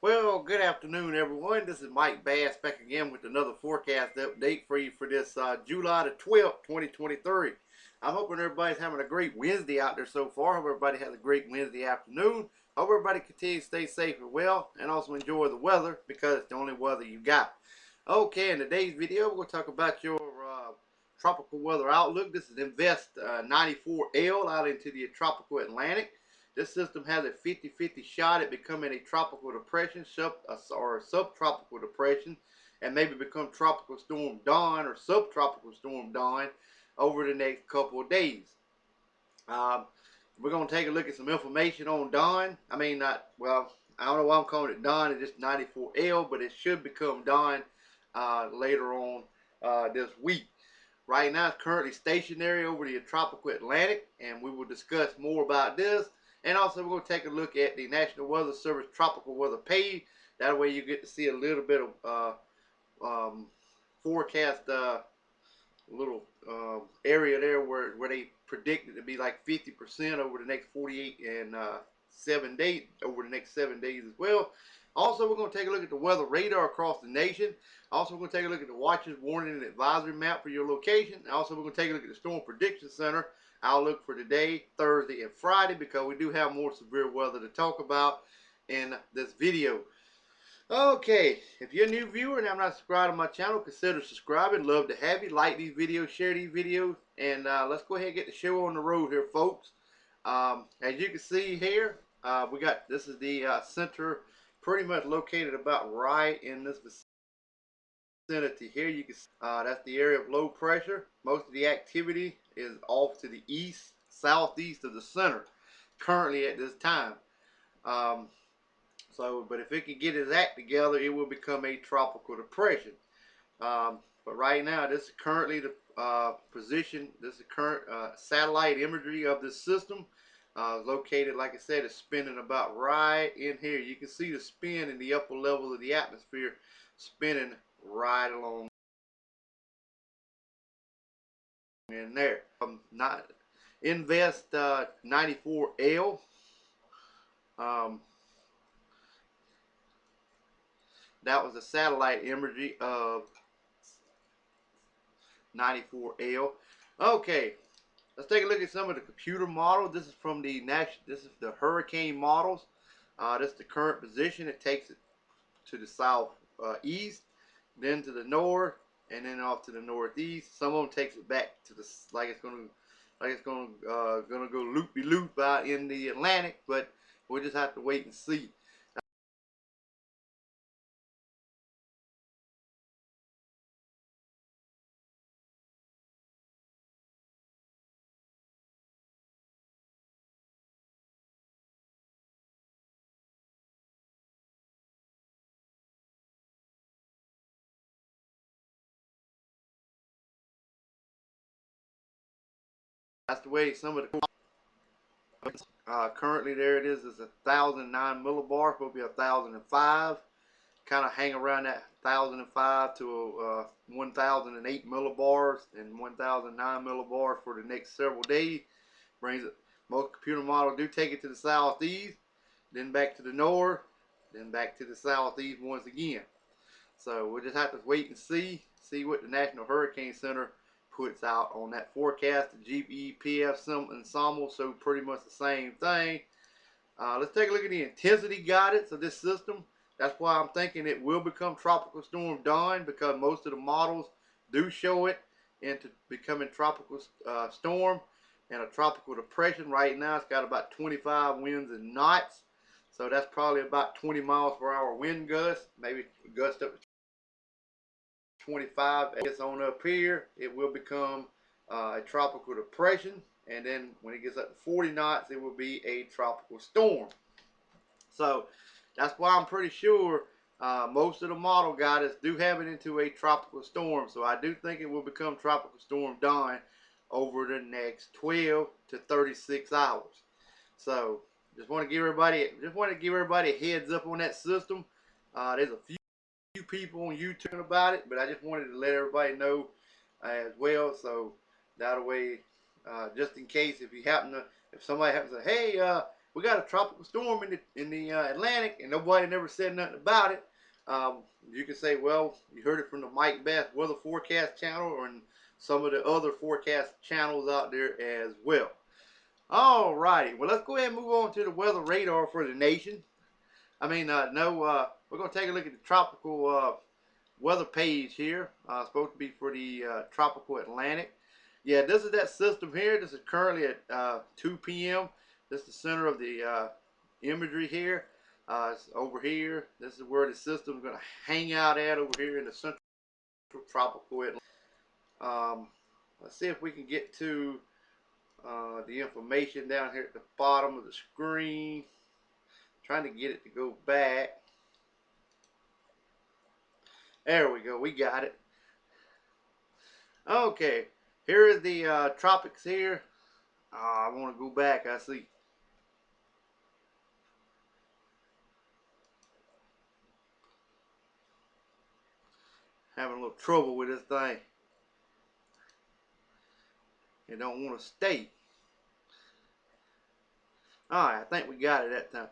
Well, good afternoon, everyone. This is Mike Bass back again with another forecast update for you for this July the 12th, 2023. I'm hoping everybody's having a great Wednesday out there so far. Hope everybody has a great Wednesday afternoon. Hope everybody continues to stay safe and well and also enjoy the weather because it's the only weather you got. Okay, in today's video, we're going to talk about your tropical weather outlook. This is Invest 94L out into the tropical Atlantic. This system has a 50-50 shot at becoming a tropical depression or subtropical depression and maybe become tropical storm Dawn or subtropical storm Dawn over the next couple of days. We're going to take a look at some information on Dawn. I mean, I don't know why I'm calling it Dawn. It's just 94L, but it should become Dawn later on this week. Right now, it's currently stationary over the tropical Atlantic, and we will discuss more about this. And also, we're going to take a look at the National Weather Service tropical weather page. That way, you get to see a little bit of forecast, little area there where they predicted to be like 50% over the next 48 and 7 days, over the next 7 days as well. Also, we're going to take a look at the weather radar across the nation. Also, we're going to take a look at the Watches, Warning, and Advisory map for your location. Also, we're going to take a look at the Storm Prediction Center outlook for today, Thursday, and Friday, because we do have more severe weather to talk about in this video. Okay, if you're a new viewer and have not subscribed to my channel, consider subscribing. Love to have you. Like these videos, share these videos, and let's go ahead and get the show on the road here, folks. As you can see here, this is the center, pretty much located about right in this vicinity here. You can see that's the area of low pressure. Most of the activity is off to the east, southeast of the center currently at this time. But if it can get its act together, it will become a tropical depression. But right now, this is currently the position. This is current satellite imagery of this system. Located, like I said, it's spinning about right in here. You can see the spin in the upper level of the atmosphere spinning right along in there. Not Invest 94L. That was the satellite imagery of 94L. Okay, let's take a look at some of the computer models. This is from the This is the hurricane models. This is the current position. It takes it to the south east, then to the north, and then off to the northeast. Some of them takes it back to the like it's gonna go loop-de-loop out in the Atlantic, but we'll just have to wait and see. That's the way some of the currently there it is 1,009 millibars, will be 1,005. Kind of hang around that 1,005 to 1,008 millibars and 1,009 millibars for the next several days. Brings it. Most computer models do take it to the southeast, then back to the north, then back to the southeast once again. So we'll just have to wait and see what the National Hurricane Center puts out on that forecast. The GFS Ensemble, so pretty much the same thing. Let's take a look at the intensity guidance of this system. That's why I'm thinking it will become Tropical Storm Dawn, because most of the models do show it into becoming tropical storm and a tropical depression. Right now it's got about 25 winds and knots, so that's probably about 20 miles per hour wind gust, maybe gust up to 25. It's on up here, it will become a tropical depression, and then when it gets up to 40 knots, it will be a tropical storm. So that's why I'm pretty sure most of the model guidance do have it into a tropical storm. So I do think it will become Tropical Storm Dawn over the next 12 to 36 hours. So just want to give everybody a heads up on that system. There's a few people on YouTube about it, but I just wanted to let everybody know as well. So that way, just in case if somebody happens to say, hey, we got a tropical storm in the Atlantic, and nobody never said nothing about it. You can say, well, you heard it from the Mike Bass Weather Forecast channel or in some of the other forecast channels out there as well. Alrighty, well, let's go ahead and move on to the weather radar for the nation. We're going to take a look at the tropical weather page here. Supposed to be for the tropical Atlantic. Yeah, this is that system here. This is currently at 2 p.m. This is the center of the imagery here. It's over here. This is where the system is going to hang out at over here in the central tropical Atlantic. Let's see if we can get to the information down here at the bottom of the screen. Trying to get it to go back. There we go. We got it. Okay. Here is the tropics here. I want to go back. I see. Having a little trouble with this thing. It don't want to stay. Alright, I think we got it that time.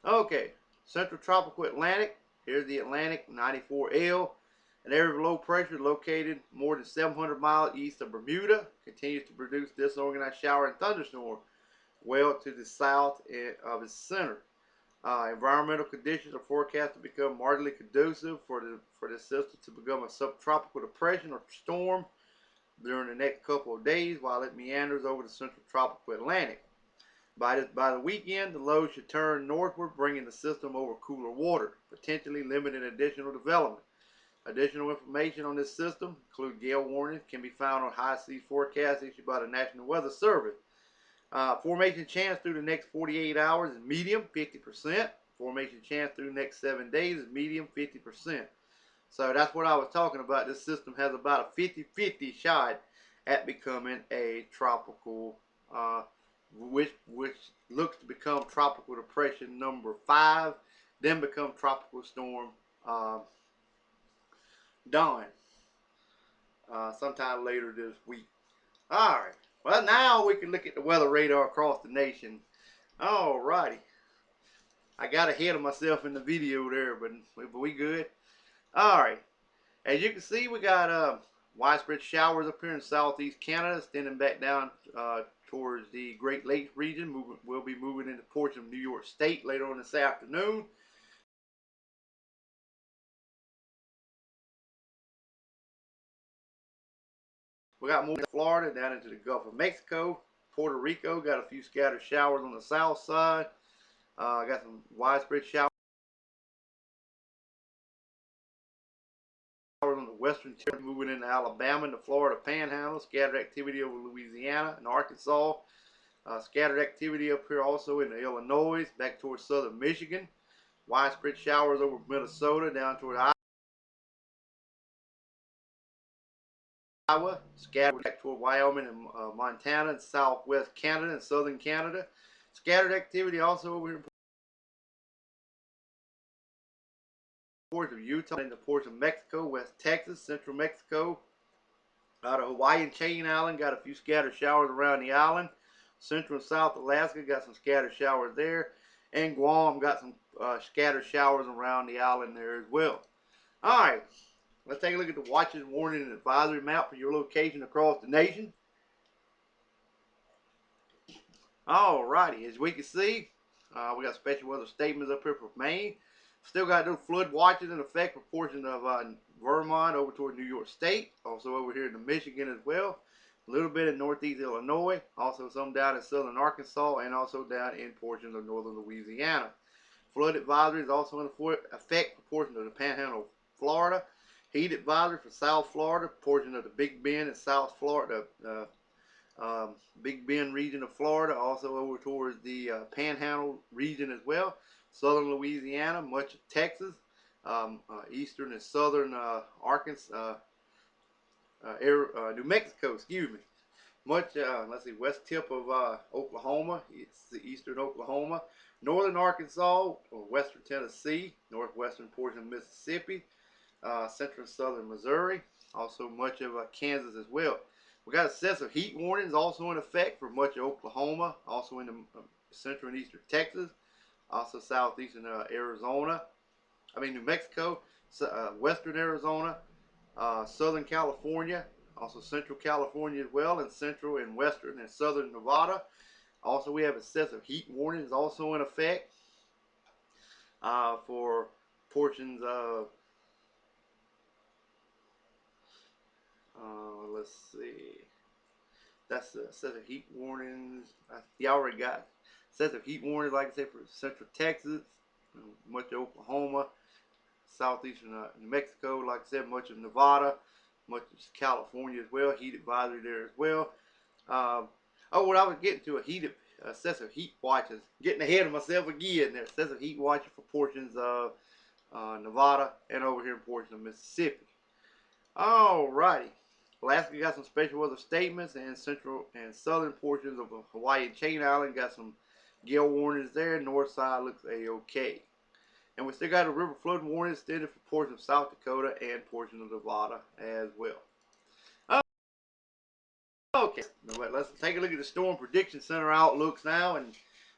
Okay, Central Tropical Atlantic. Here's the Atlantic 94L. An area of low pressure located more than 700 miles east of Bermuda continues to produce disorganized shower and thunderstorm well to the south of its center. Environmental conditions are forecast to become markedly conducive for the system to become a subtropical depression or storm during the next couple of days while it meanders over the central tropical Atlantic. By the weekend, the low should turn northward, bringing the system over cooler water, potentially limiting additional development. Additional information on this system, including gale warnings, can be found on high seas forecasts issued by the National Weather Service. Formation chance through the next 48 hours is medium, 50%. Formation chance through the next 7 days is medium, 50%. So that's what I was talking about. This system has about a 50-50 shot at becoming a tropical, which looks to become tropical depression number 5, then become tropical storm Dawn sometime later this week. Alright, well now we can look at the weather radar across the nation. Alrighty, I got ahead of myself in the video there, but we good. Alright, as you can see, we got widespread showers up here in southeast Canada, extending back down towards the Great Lakes region. We'll be moving into portions of New York State later on this afternoon. We got more in Florida down into the Gulf of Mexico. Puerto Rico got a few scattered showers on the south side. Got some widespread showers on the western tip, moving into Alabama and the Florida Panhandle. Scattered activity over Louisiana and Arkansas. Scattered activity up here also in the Illinois, back towards southern Michigan. Widespread showers over Minnesota down toward Iowa, scattered back toward Wyoming and Montana and southwest Canada and southern Canada. Scattered activity also over here in ports of Utah and the ports of Mexico, West Texas, central Mexico. Out of Hawaii and Chain Island, got a few scattered showers around the island. Central and South Alaska got some scattered showers there. And Guam got some scattered showers around the island there as well. Alright. Let's take a look at the watches, warning, and advisory map for your location across the nation. Alrighty, as we can see, we got special weather statements up here for Maine. Still got those flood watches in effect for portions of Vermont over toward New York State. Also over here in Michigan as well. A little bit in northeast Illinois. Also some down in southern Arkansas and also down in portions of northern Louisiana. Flood advisory is also in effect for portions of the Panhandle of Florida. Heat advisory for South Florida, portion of the Big Bend and South Florida, Big Bend region of Florida, also over towards the Panhandle region as well. Southern Louisiana, much of Texas, eastern and southern Arkansas, New Mexico, excuse me. Much, let's see, west tip of Oklahoma, it's the eastern Oklahoma, northern Arkansas, or western Tennessee, northwestern portion of Mississippi, central and southern Missouri, also much of Kansas as well. We got a set of heat warnings also in effect for much of Oklahoma, also in the central and eastern Texas, also southeastern Arizona. New Mexico, western Arizona, southern California, also central California as well, and central and western and southern Nevada. Also, we have excessive heat warnings also in effect for portions of, let's see, that's the excessive heat warnings. You already got excessive heat warnings, like I said, for central Texas, much of Oklahoma, southeastern New Mexico, like I said, much of Nevada, much of California as well. Heat advisory there as well. What I was getting to, excessive heat watches. Getting ahead of myself again. There, excessive heat watches for portions of Nevada and over here in portions of Mississippi. Alrighty. Alaska got some special weather statements, and central and southern portions of Hawaii and Chain Island got some gale warnings there. North side looks a-okay. And we still got a river flood warning extended for portions of South Dakota and portions of Nevada as well. Okay, let's take a look at the Storm Prediction Center outlooks now, and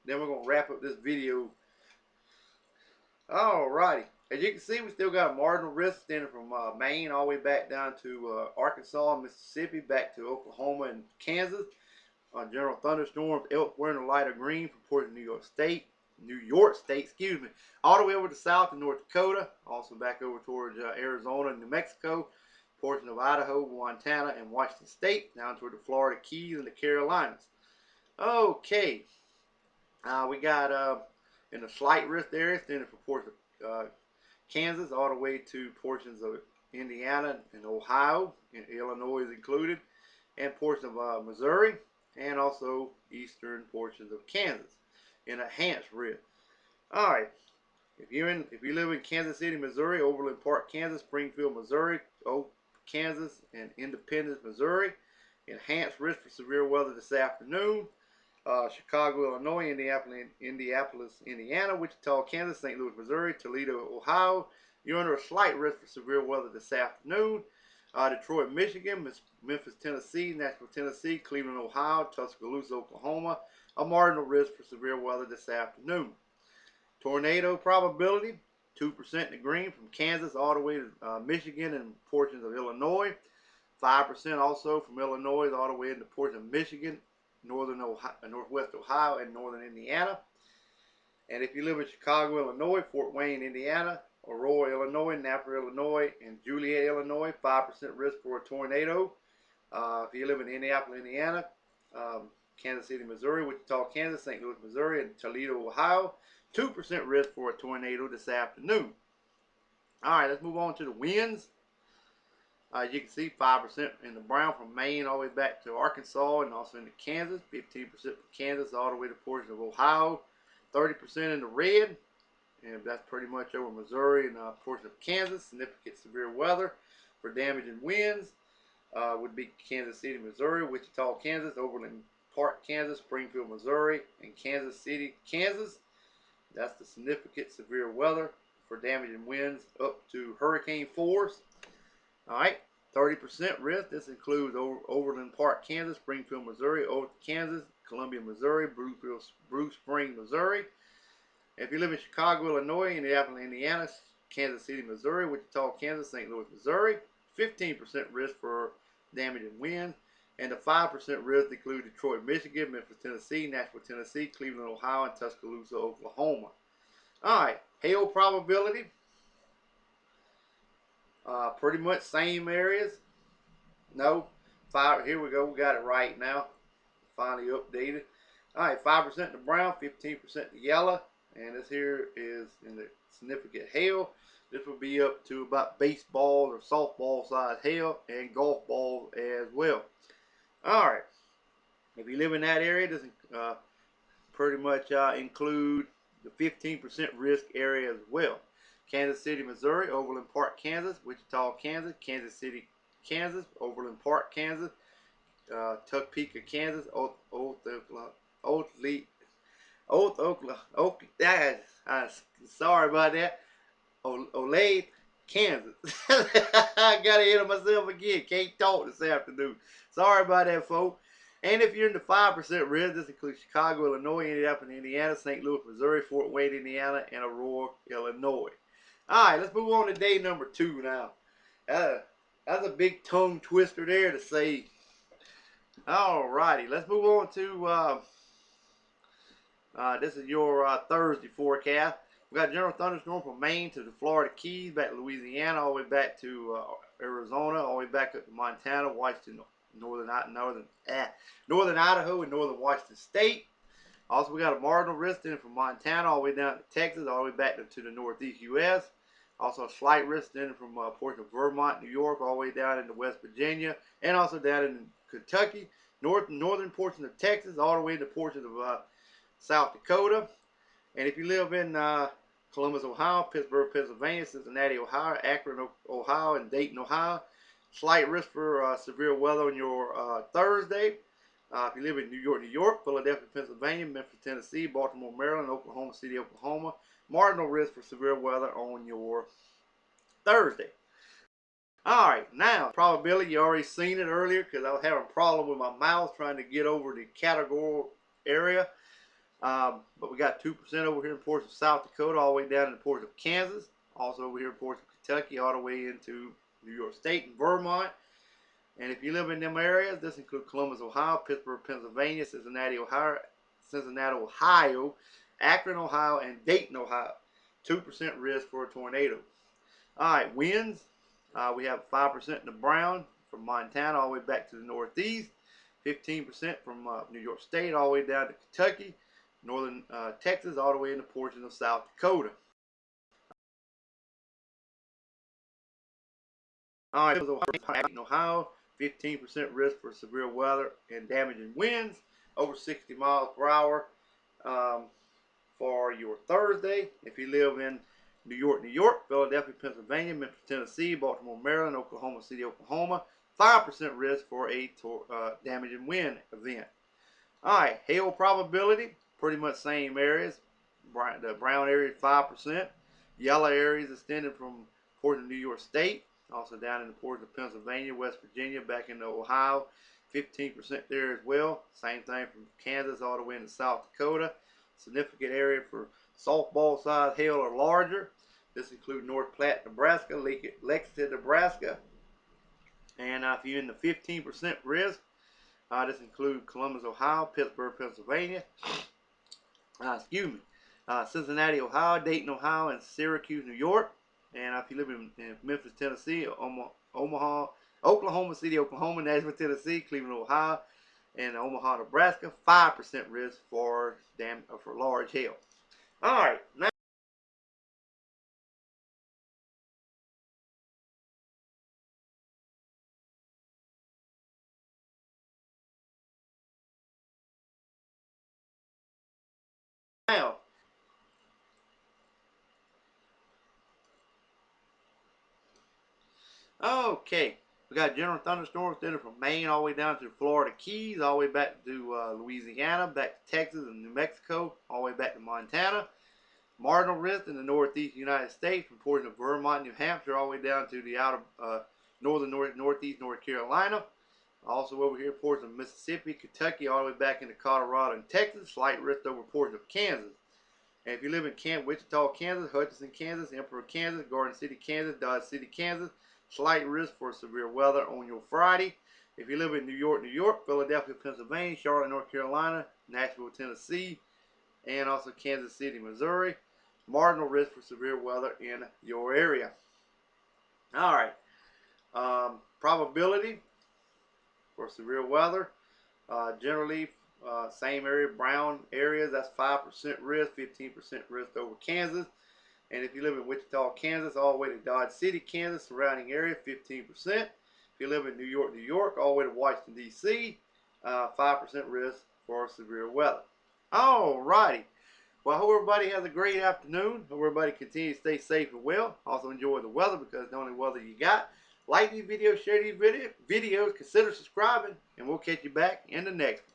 then we're going to wrap up this video. Alrighty. As you can see, we still got a marginal risk extending from Maine all the way back down to Arkansas and Mississippi, back to Oklahoma and Kansas. General thunderstorms elsewhere in the lighter green for portions of New York State, all the way over to South and North Dakota, also back over towards Arizona and New Mexico, portions of Idaho, Montana, and Washington State, down toward the Florida Keys and the Carolinas. Okay, we got in the slight risk area, extended for portions of Kansas all the way to portions of Indiana and Ohio, and Illinois is included, and portions of Missouri, and also eastern portions of Kansas in a enhanced risk. All right, if you live in Kansas City, Missouri, Overland Park, Kansas, Springfield, Missouri, Oak, Kansas, and Independence, Missouri, enhanced risk for severe weather this afternoon. Chicago, Illinois, Indianapolis, Indiana, Wichita, Kansas, St. Louis, Missouri, Toledo, Ohio. You're under a slight risk for severe weather this afternoon. Detroit, Michigan, Memphis, Tennessee, Nashville, Tennessee, Cleveland, Ohio, Tuscaloosa, Oklahoma. A marginal risk for severe weather this afternoon. Tornado probability, 2% in the green from Kansas all the way to Michigan and portions of Illinois. 5% also from Illinois all the way into portions of Michigan, northern Ohio, northwest Ohio, and northern Indiana. And if you live in Chicago, Illinois, Fort Wayne, Indiana, Aurora, Illinois, Napa, Illinois, and Juliet, Illinois, 5% risk for a tornado. If you live in Indianapolis, Indiana, Kansas City, Missouri, Wichita, Kansas, St. Louis, Missouri, and Toledo, Ohio, 2% risk for a tornado this afternoon. All right, let's move on to the winds. As you can see, 5% in the brown from Maine all the way back to Arkansas and also into Kansas, 15% from Kansas all the way to portions of Ohio, 30% in the red, and that's pretty much over Missouri and portions of Kansas. Significant severe weather for damaging winds would be Kansas City, Missouri, Wichita, Kansas, Overland Park, Kansas, Springfield, Missouri, and Kansas City, Kansas. That's the significant severe weather for damaging winds up to hurricane force. All right, 30% risk. This includes Overland Park, Kansas, Springfield, Missouri, Oak, Kansas, Columbia, Missouri, Bruce Spring, Missouri. If you live in Chicago, Illinois, Indianapolis, Indiana, Kansas City, Missouri, Wichita, Kansas, St. Louis, Missouri, 15% risk for damaging winds. And the 5% risk include Detroit, Michigan, Memphis, Tennessee, Nashville, Tennessee, Cleveland, Ohio, and Tuscaloosa, Oklahoma. All right, hail probability. Pretty much same areas. No, here we go. We got it right now. Finally updated. All right, 5% in the brown, 15% in the yellow, and this here is in the significant hail. This will be up to about baseball or softball size hail and golf balls as well. All right, if you live in that area, this pretty much include the 15% risk area as well. Kansas City, Missouri, Overland Park, Kansas, Wichita, Kansas, Kansas City, Kansas, Overland Park, Kansas, Topeka, Kansas, sorry about that. Olathe, Kansas. I got ahead of myself again. Can't talk this afternoon. Sorry about that, folks. And if you're in the 5% risk, this includes Chicago, Illinois, Indianapolis, Indiana, St. Louis, Missouri, Fort Wayne, Indiana, and Aurora, Illinois. All right, let's move on to day number 2 now. That's a big tongue twister there to say. All righty, let's move on to this is your Thursday forecast. We got general thunderstorm from Maine to the Florida Keys, back to Louisiana, all the way back to Arizona, all the way back up to Montana, Washington, northern Idaho, and northern Washington State. Also, we got a marginal risk in from Montana all the way down to Texas, all the way back to the northeast U.S. Also, a slight risk in from a portion of Vermont, New York, all the way down into West Virginia, and also down in Kentucky, northern portion of Texas, all the way into portions of South Dakota. And if you live in Columbus, Ohio, Pittsburgh, Pennsylvania, Cincinnati, Ohio, Akron, Ohio, and Dayton, Ohio, slight risk for severe weather on your Thursday. If you live in New York, Philadelphia, Pennsylvania, Memphis, Tennessee, Baltimore, Maryland, Oklahoma City, Oklahoma, marginal risk for severe weather on your Thursday. All right, now probability, you already seen it earlier because I was having a problem with my mouse trying to get over the categorical area. But we got 2% over here in portions of South Dakota, all the way down in the portions of Kansas. Also over here in portions of Kentucky, all the way into New York State and Vermont. And if you live in them areas, this includes Columbus, Ohio, Pittsburgh, Pennsylvania, Cincinnati, Ohio, Akron, Ohio, and Dayton, Ohio. 2% risk for a tornado. All right, winds. We have 5% in the brown from Montana all the way back to the northeast. 15% from New York State all the way down to Kentucky. Northern Texas all the way into portions of South Dakota. All right, Ohio, 15% risk for severe weather and damaging winds over 60 miles per hour for your Thursday. If you live in New York, Philadelphia, Pennsylvania, Memphis, Tennessee, Baltimore, Maryland, Oklahoma City, Oklahoma, 5% risk for a damaging wind event. All right, hail probability, pretty much same areas. The brown area is 5%. Yellow areas extended from portion of New York State, also down in the portion of Pennsylvania, West Virginia, back into Ohio, 15% there as well. Same thing from Kansas all the way into South Dakota. Significant area for softball size hail or larger. This includes North Platte, Nebraska, Lexington, Nebraska. And if you're in the 15% risk, this includes Columbus, Ohio, Pittsburgh, Pennsylvania. Cincinnati, Ohio, Dayton, Ohio, and Syracuse, New York. And if you live in Memphis, Tennessee, Oklahoma City, Oklahoma, Nashville, Tennessee, Cleveland, Ohio, and Omaha, Nebraska, 5% risk for large hail. All right, now. Okay, we got general thunderstorms extended from Maine all the way down to the Florida Keys, all the way back to Louisiana, back to Texas and New Mexico, all the way back to Montana. Marginal risk in the northeast United States, from portions of Vermont, New Hampshire, all the way down to the outer northeast North Carolina. Also over here, portions of Mississippi, Kentucky, all the way back into Colorado and Texas. Slight risk over portions of Kansas. And if you live in Wichita, Kansas, Hutchinson, Kansas, Emperor, Kansas, Garden City, Kansas, Dodge City, Kansas, slight risk for severe weather on your Friday. If you live in New York, Philadelphia, Pennsylvania, Charlotte, North Carolina, Nashville, Tennessee, and also Kansas City, Missouri, marginal risk for severe weather in your area. All right, probability for severe weather, generally same area, brown areas, that's 5% risk, 15% risk over Kansas. And if you live in Wichita, Kansas, all the way to Dodge City, Kansas, surrounding area, 15%. If you live in New York, all the way to Washington, D.C., 5% risk for severe weather. All righty. Well, I hope everybody has a great afternoon. Hope everybody continues to stay safe and well. Also enjoy the weather because it's the only weather you got. Like these videos, share these videos, consider subscribing, and we'll catch you back in the next one.